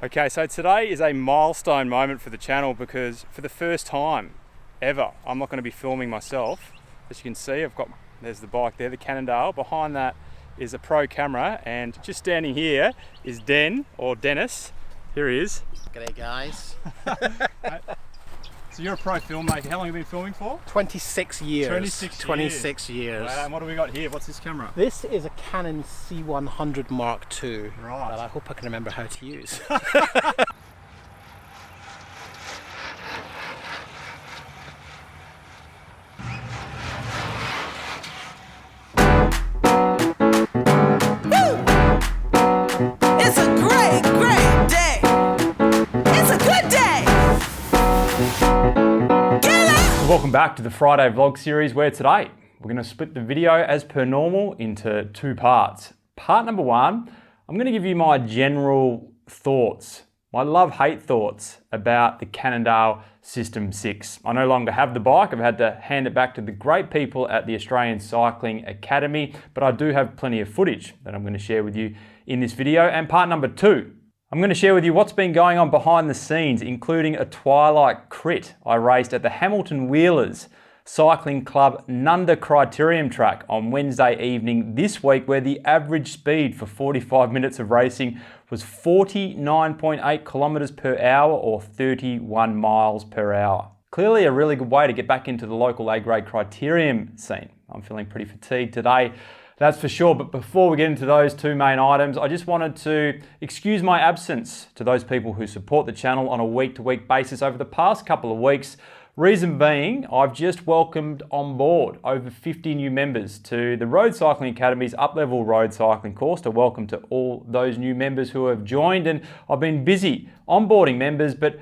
Okay, so today is a milestone moment for the channel because for the first time ever, I'm not going to be filming myself. As you can see, there's the bike there, the Cannondale. Behind that is a pro camera, and just standing here is Dennis. Here he is. G'day guys. So you're a pro filmmaker. How long have you been filming for? 26 years. 26 years. Wow, and what do we got here? What's this camera? This is a Canon C100 Mark II. Right. That I hope I can remember how to use. It's a great day. It's a good day. Welcome back to the Friday vlog series, where today we're going to split the video as per normal into two parts. Part number one, I'm going to give you my general thoughts, my love-hate thoughts about the Cannondale SystemSix. I no longer have the bike. I've had to hand it back to the great people at the Australian Cycling Academy, but I do have plenty of footage that I'm going to share with you in this video. And part number two, I'm going to share with you what's been going on behind the scenes, including a twilight crit I raced at the Hamilton Wheelers Cycling Club Nunda Criterium track on Wednesday evening this week, where the average speed for 45 minutes of racing was 49.8 kilometers per hour or 31 miles per hour. Clearly a really good way to get back into the local A-grade criterium scene. I'm feeling pretty fatigued today, that's for sure. But before we get into those two main items, I just wanted to excuse my absence to those people who support the channel on a week-to-week basis over the past couple of weeks. Reason being, I've just welcomed on board over 50 new members to the Road Cycling Academy's up-level road cycling course. So welcome to all those new members who have joined, and I've been busy onboarding members, but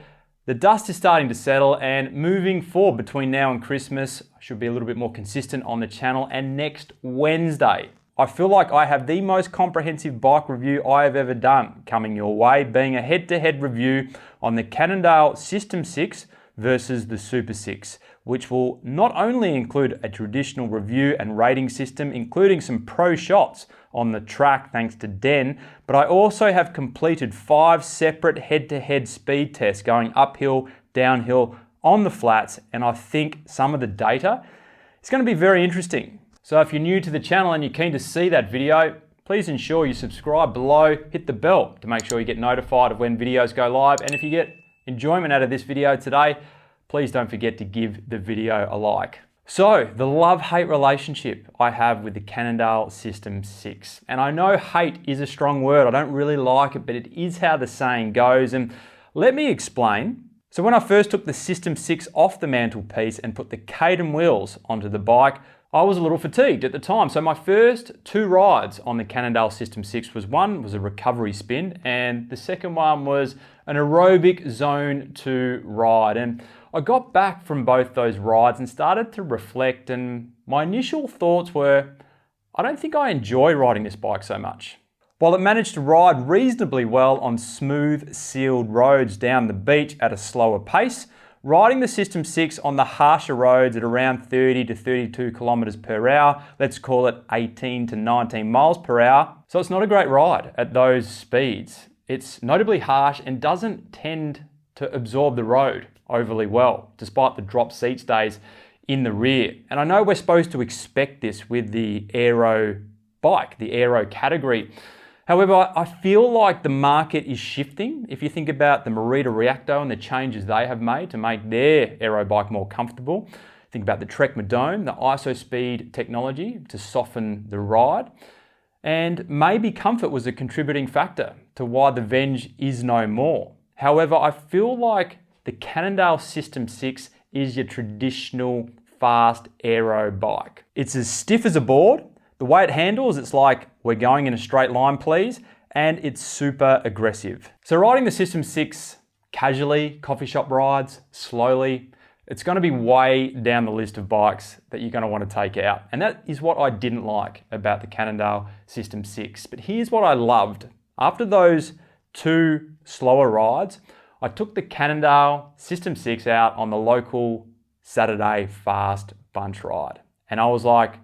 the dust is starting to settle, and moving forward between now and Christmas, I should be a little bit more consistent on the channel. And next Wednesday, I feel like I have the most comprehensive bike review I have ever done coming your way, being a head-to-head review on the Cannondale SystemSix versus the SuperSix, which will not only include a traditional review and rating system, including some pro shots on the track thanks to Den, but I also have completed 5 separate head-to-head speed tests going uphill, downhill, on the flats, and I think some of the data is going to be very interesting. So if you're new to the channel and you're keen to see that video, please ensure you subscribe below, hit the bell to make sure you get notified of when videos go live, and if you get enjoyment out of this video today, please don't forget to give the video a like. So, the love-hate relationship I have with the Cannondale SystemSix. And I know hate is a strong word, I don't really like it, but it is how the saying goes, and let me explain. So when I first took the SystemSix off the mantelpiece and put the Caden wheels onto the bike, I was a little fatigued at the time. So my first 2 rides on the Cannondale SystemSix was a recovery spin, and the second one was an aerobic zone 2 ride. And I got back from both those rides and started to reflect, and my initial thoughts were, I don't think I enjoy riding this bike so much. While it managed to ride reasonably well on smooth, sealed roads down the beach at a slower pace, riding the SystemSix on the harsher roads at around 30 to 32 kilometers per hour, let's call it 18 to 19 miles per hour. So it's not a great ride at those speeds. It's notably harsh and doesn't tend to absorb the road overly well, despite the drop seat stays in the rear. And I know we're supposed to expect this with the aero bike, the aero category. However, I feel like the market is shifting. If you think about the Merida Reacto and the changes they have made to make their aero bike more comfortable, think about the Trek Madone, the ISOSpeed technology to soften the ride, and maybe comfort was a contributing factor to why the Venge is no more. However, I feel like the Cannondale SystemSix is your traditional fast aero bike. It's as stiff as a board. The way it handles, it's like, we're going in a straight line, please, and it's super aggressive. So riding the SystemSix casually, coffee shop rides, slowly, it's going to be way down the list of bikes that you're going to want to take out. And that is what I didn't like about the Cannondale SystemSix. But here's what I loved. After those 2 slower rides, I took the Cannondale SystemSix out on the local Saturday fast bunch ride. And I was like,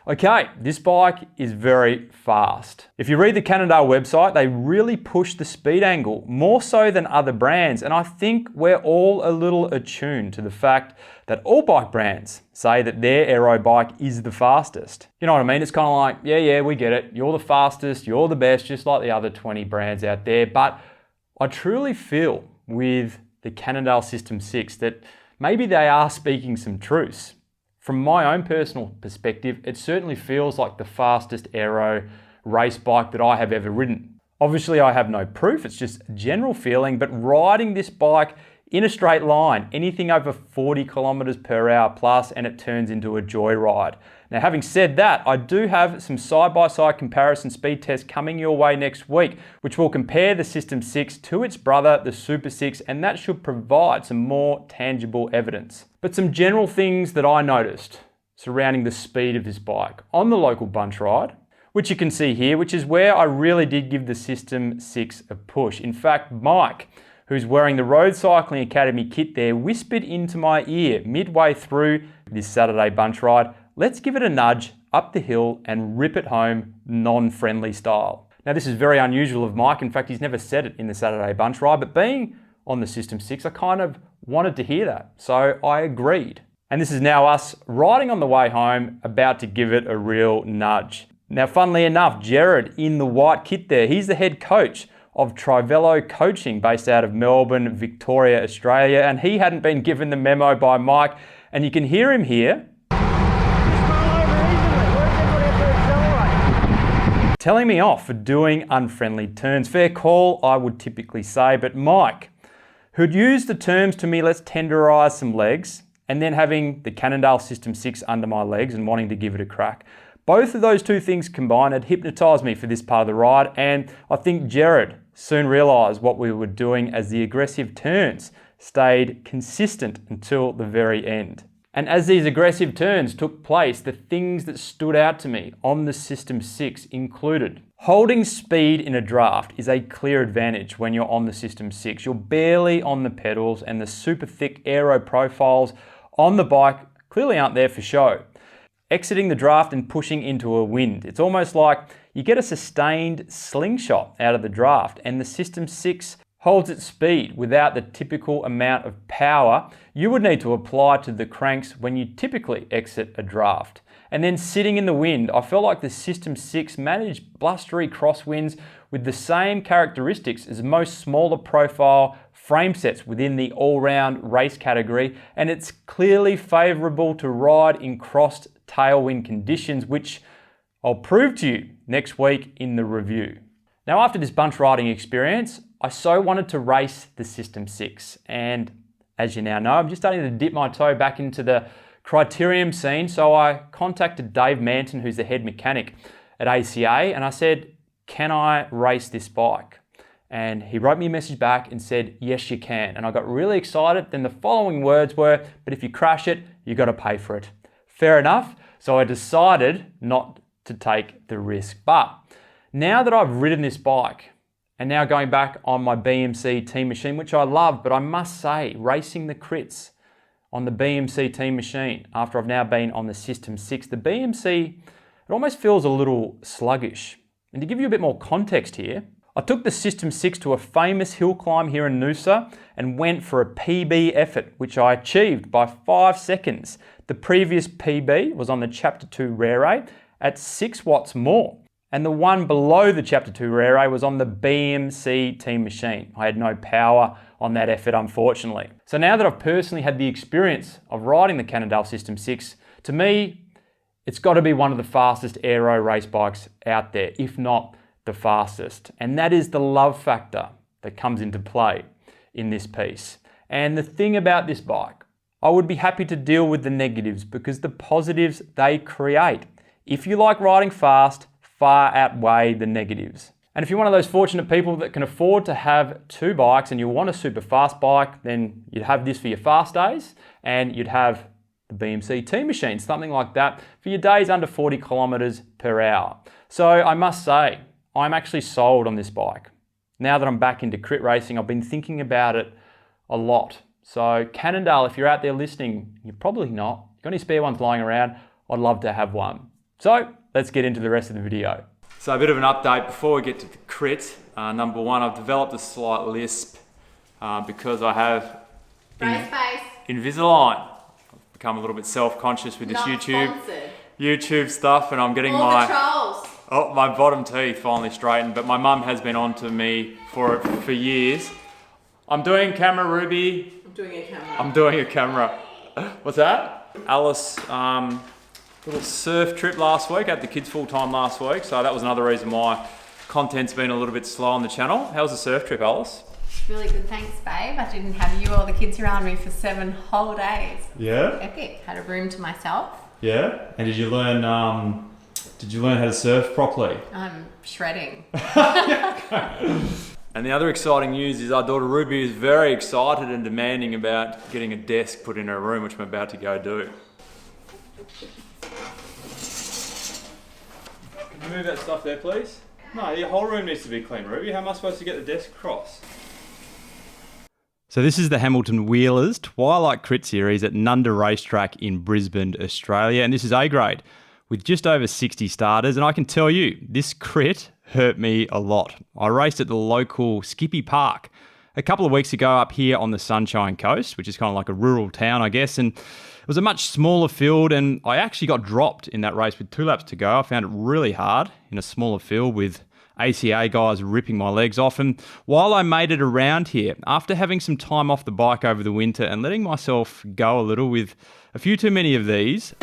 Okay, this bike is very fast. If you read the Cannondale website, they really push the speed angle, more so than other brands, and I think we're all a little attuned to the fact that all bike brands say that their aero bike is the fastest. You know what I mean? It's kind of like, yeah, we get it. You're the fastest, you're the best, just like the other 20 brands out there. But I truly feel with the Cannondale SystemSix that maybe they are speaking some truths. From my own personal perspective, it certainly feels like the fastest aero race bike that I have ever ridden. Obviously, I have no proof, it's just a general feeling, but riding this bike in a straight line, anything over 40 kilometers per hour plus, and it turns into a joyride. Now, having said that, I do have some side-by-side comparison speed tests coming your way next week, which will compare the SystemSix to its brother, the SuperSix, and that should provide some more tangible evidence. But some general things that I noticed surrounding the speed of this bike on the local bunch ride, which you can see here, which is where I really did give the SystemSix a push. In fact, Mike, who's wearing the Road Cycling Academy kit there, whispered into my ear midway through this Saturday bunch ride, let's give it a nudge up the hill and rip it home non-friendly style. Now, this is very unusual of Mike. In fact, he's never said it in the Saturday bunch ride, but being on the SystemSix, I kind of wanted to hear that. So I agreed. And this is now us riding on the way home, about to give it a real nudge. Now, funnily enough, Jared in the white kit there, he's the head coach of Trivello Coaching based out of Melbourne, Victoria, Australia. And he hadn't been given the memo by Mike. And you can hear him here telling me off for doing unfriendly turns. Fair call, I would typically say, but Mike, who'd used the terms to me, let's tenderize some legs, and then having the Cannondale SystemSix under my legs and wanting to give it a crack. Both of those two things combined had hypnotized me for this part of the ride, and I think Jared soon realized what we were doing as the aggressive turns stayed consistent until the very end. And as these aggressive turns took place, the things that stood out to me on the SystemSix included holding speed in a draft is a clear advantage when you're on the SystemSix. You're barely on the pedals, and the super thick aero profiles on the bike clearly aren't there for show. Exiting the draft and pushing into a wind. It's almost like you get a sustained slingshot out of the draft, and the SystemSix holds its speed without the typical amount of power you would need to apply to the cranks when you typically exit a draft. And then sitting in the wind, I felt like the SystemSix managed blustery crosswinds with the same characteristics as most smaller profile frame sets within the all-round race category, and it's clearly favourable to ride in crossed tailwind conditions, which I'll prove to you next week in the review. Now, after this bunch riding experience, I so wanted to race the SystemSix, and as you now know, I'm just starting to dip my toe back into the criterium scene, so I contacted Dave Manton, who's the head mechanic at ACA, and I said, can I race this bike? And he wrote me a message back and said, yes, you can. And I got really excited. Then the following words were, but if you crash it, you got to pay for it. Fair enough. So I decided not to take the risk. But now that I've ridden this bike, and now going back on my BMC team machine, which I love, but I must say, racing the crits on the BMC team machine, after I've now been on the SystemSix, the BMC, it almost feels a little sluggish. And to give you a bit more context here, I took the SystemSix to a famous hill climb here in Noosa and went for a PB effort, which I achieved by 5 seconds. The previous PB was on the Chapter 2 Rare at 6 watts more. And the one below the Chapter 2 Rare was on the BMC team machine. I had no power on that effort, unfortunately. So now that I've personally had the experience of riding the Cannondale SystemSix, to me, it's got to be one of the fastest aero race bikes out there, if not the fastest. And that is the love factor that comes into play in this piece. And the thing about this bike, I would be happy to deal with the negatives because the positives they create, if you like riding fast, far outweigh the negatives. And if you're one of those fortunate people that can afford to have two bikes and you want a super fast bike, then you'd have this for your fast days and you'd have the BMC team machine, something like that, for your days under 40 kilometers per hour. So I must say, I'm actually sold on this bike. Now that I'm back into crit racing, I've been thinking about it a lot. So Cannondale, if you're out there listening, you're probably not. Got any spare ones lying around? I'd love to have one. So let's get into the rest of the video. So a bit of an update before we get to the crit. Number one, I've developed a slight lisp because I have Invisalign. I've become a little bit self-conscious with this YouTube stuff, and I'm getting my bottom teeth finally straightened. But my mum has been on to me for it for years. I'm doing camera, Ruby. I'm doing a camera. What's that? Alice, little surf trip last week. I had the kids full time last week, so that was another reason why content's been a little bit slow on the channel. How was the surf trip, Alice? Really good, thanks, babe. I didn't have you or the kids around me for 7 whole days. Yeah. Epic. Had a room to myself. Yeah. And did you learn how to surf properly? I'm shredding. And the other exciting news is our daughter Ruby is very excited and demanding about getting a desk put in her room, which I'm about to go do. Can you move that stuff there, please? No, your whole room needs to be clean, Ruby. How am I supposed to get the desk across? So this is the Hamilton Wheelers Twilight Crit Series at Nunda Racetrack in Brisbane, Australia. And this is A grade with just over 60 starters. And I can tell you, this crit hurt me a lot. I raced at the local Skippy Park a couple of weeks ago up here on the Sunshine Coast, which is kind of like a rural town, I guess. And it was a much smaller field, and I actually got dropped in that race with 2 laps to go. I found it really hard in a smaller field with ACA guys ripping my legs off. And while I made it around here, after having some time off the bike over the winter and letting myself go a little with a few too many of these,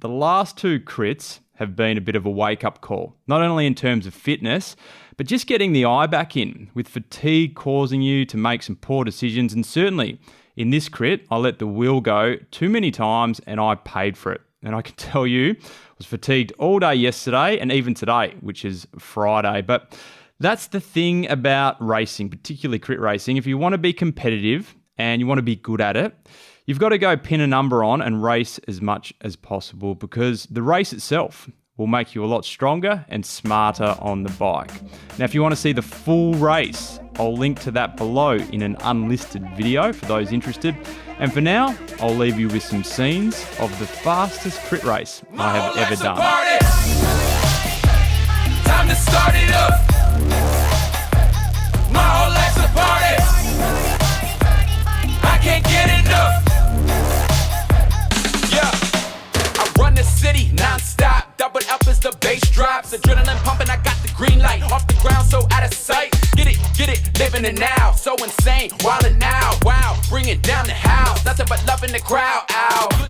the last 2 crits have been a bit of a wake-up call, not only in terms of fitness, but just getting the eye back in, with fatigue causing you to make some poor decisions. And certainly in this crit, I let the wheel go too many times and I paid for it. And I can tell you, I was fatigued all day yesterday and even today, which is Friday. But that's the thing about racing, particularly crit racing. If you want to be competitive and you want to be good at it, you've got to go pin a number on and race as much as possible, because the race itself will make you a lot stronger and smarter on the bike. Now, if you want to see the full race, I'll link to that below in an unlisted video for those interested. And for now, I'll leave you with some scenes of the fastest crit race I have ever done. Time to start it up. My whole life's a party. I can't get enough. Yeah, I run the city non-stop. Double up as the bass drops. Adrenaline pumping, I got the green light. Off the ground, so out of sight. Get it, living it now. So insane, wildin' now. Wow, bring it down the house. Nothing but love in the crowd. Ow.